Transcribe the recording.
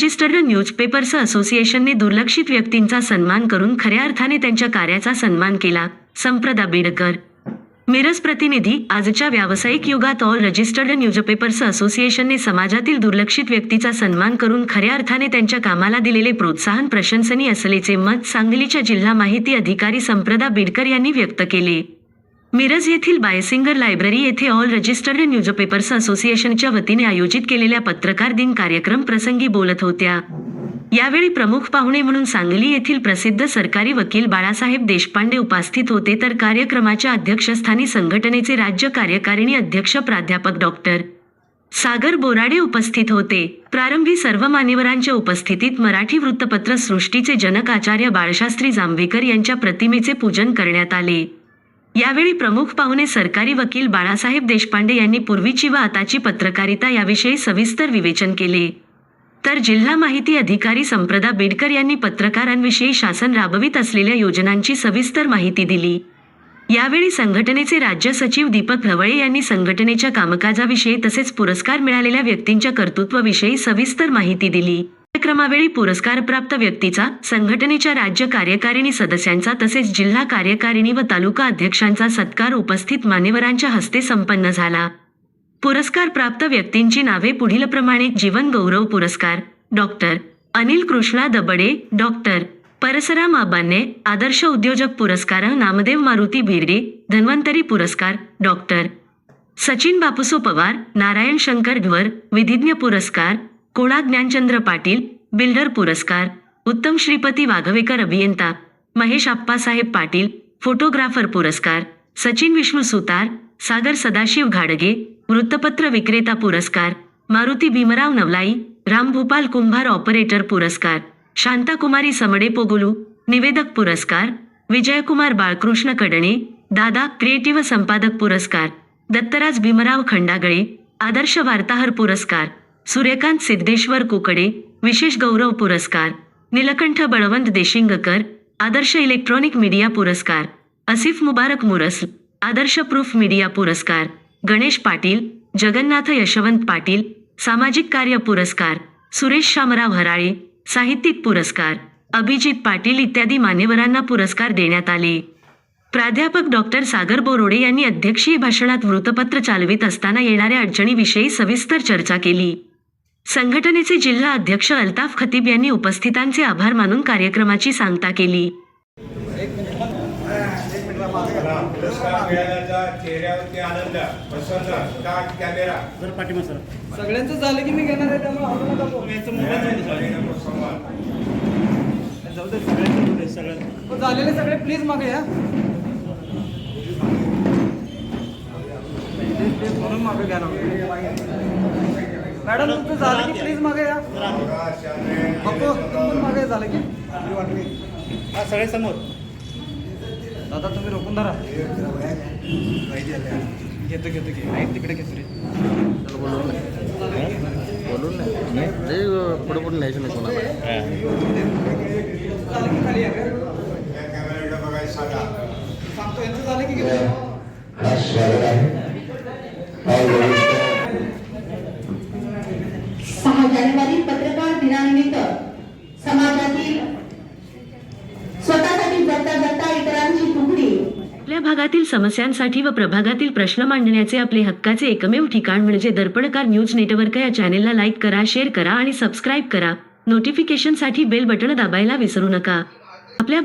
Registered newspapers असोसिएशनने दुर्लक्षित व्यक्तींचा सन्मान करून खऱ्या अर्थाने त्यांच्या कार्याचा सन्मान केला. संप्रदा बेडकर, मिरज प्रतिनिधी. आजच्या व्यावसायिक युगात ऑल रजिस्टर्ड न्यूजपेपर्स असोसिएशनने समाजातील दुर्लक्षित व्यक्तीचा सन्मान करून खऱ्या अर्थाने त्यांच्या कामाला दिलेले प्रोत्साहन प्रशंसनीय असल्याचे मत सांगलीच्या जिल्हा माहिती अधिकारी संप्रदा बेडकर यांनी व्यक्त केले. मिरज येथील बायसिंगर लायब्ररी येथे ऑल रजिस्टर्ड न्यूजपेपर्स असोसिएशनच्या वतीने आयोजित केलेल्या पत्रकार दिन कार्यक्रम प्रसंगी बोलत होत्या. यावेळी प्रमुख पाहुणे म्हणून सांगली येथील प्रसिद्ध सरकारी वकील बाळासाहेब देशपांडे उपस्थित होते, तर कार्यक्रमाच्या अध्यक्षस्थानी संघटनेचे राज्य कार्यकारिणी अध्यक्ष प्राध्यापक डॉक्टर सागर बोराडे उपस्थित होते. प्रारंभी सर्व मान्यवरांच्या उपस्थितीत मराठी वृत्तपत्र सृष्टीचे जनक आचार्य बाळशास्त्री जांभेकर यांच्या प्रतिमेचे पूजन करण्यात आले. यावेळी प्रमुख पाहुणे सरकारी वकील बाळासाहेब देशपांडे यांनी पूर्वीची व आताची पत्रकारिता याविषयी सविस्तर विवेचन केले, तर जिल्हा माहिती अधिकारी संप्रदा बेडकर यांनी पत्रकारांविषयी शासन राबवित असलेल्या योजनांची सविस्तर माहिती दिली. यावेळी संघटनेचे राज्य सचिव दीपक ढवळे यांनी संघटनेच्या कामकाजाविषयी तसेच पुरस्कार मिळालेल्या व्यक्तींच्या कर्तृत्वाविषयी सविस्तर माहिती दिली. कार्यक्रमावेळी पुरस्कारप्राप्त व्यक्तीचा, संघटनेच्या राज्य कार्यकारिणी सदस्यांचा तसेच जिल्हा कार्यकारिणी व तालुका अध्यक्षांचा सत्कार उपस्थित मान्यवरांच्या हस्ते संपन्न झाला. पुरस्कार प्राप्त व्यक्तींची नावे पुढीलप्रमाणे: जीवन गौरव पुरस्कार डॉक्टर अनिल कृष्णा दबडे, डॉक्टर परसराम आबान्ने. आदर्श उद्योजक पुरस्कार नामदेव मारुती भिरडे. धन्वंतरी पुरस्कार डॉक्टर सचिन बापूसो पवार. नारायण शंकर ढवर. विधिज्ञ पुरस्कार कोणा ज्ञानचंद्र पाटील. बिल्डर पुरस्कार उत्तम श्रीपती वाघवेकर. अभियंता महेश आप्पासाहेब पाटील. फोटोग्राफर पुरस्कार सचिन विष्णू सुतार. सागर सदाशिव घाडगे. वृत्तपत्र विक्रेता पुरस्कार मारुती भीमराव नवलाई. रामभूपाल कुंभार. ऑपरेटर पुरस्कार शांताकुमारी समडे पोगुलू. निवेदक पुरस्कार विजयकुमार बाळकृष्ण कडणे. दादा क्रिएटिव्ह संपादक पुरस्कार दत्तराज भीमराव खंडागळे. आदर्श वार्ताहर पुरस्कार सूर्यकांत सिद्धेश्वर कुकडे. विशेष गौरव पुरस्कार नीलकंठ बळवंत देशिंगकर. आदर्श इलेक्ट्रॉनिक मीडिया पुरस्कार आसिफ मुबारक मुरस. आदर्श प्रूफ मीडिया पुरस्कार गणेश पाटील. जगन्नाथ यशवंत पाटील. सामाजिक कार्य पुरस्कार सुरेश शामराव हराळे. साहित्यिक पुरस्कार अभिजित पाटील इत्यादी मान्यवरांना पुरस्कार देण्यात आले. प्राध्यापक डॉक्टर सागर बोरोडे यांनी अध्यक्षीय भाषणात वृत्तपत्र चालवित असताना येणाऱ्या अडचणीविषयी सविस्तर चर्चा केली. संघटनेचे जिल्हा अध्यक्ष अल्ताफ खतीब यांनी उपस्थितांचे आभार मानून कार्यक्रमाची सांगता केली. सगळ्यांचं झालं की मी घेणार आहे, त्यामुळे झालेले सगळे प्लीज मागे या. म्हणून मागे घ्या ना मॅडम, तुमचं झालं की प्लीज मागे या. बघतो मागे झालं की हा सगळे समोर. दादा तुम्ही रोखून धरा. घेतो घेतो घे. ऐक तिकडे घेतो रे. बोलून नाही पुढे पुढे न्यायचं नाही कोणाला. सांगतो यांचं झालं की घेतो. 6 जानेवारी पत्रकार दिनानिमित्त समाजातील स्वतःसाठी जगता जगता इतरांची तुकडी. आपल्या भागातील समस्यांसाठी व प्रभागातील प्रश्न मांडण्याचे आपले हक्काचे एकमेव ठिकाण म्हणजे दर्पणकार न्यूज नेटवर्क. या चॅनेलला लाईक करा, शेअर करा आणि सबस्क्राईब करा. नोटिफिकेशनसाठी बेल बटन दाबायला विसरू नका. आपल्या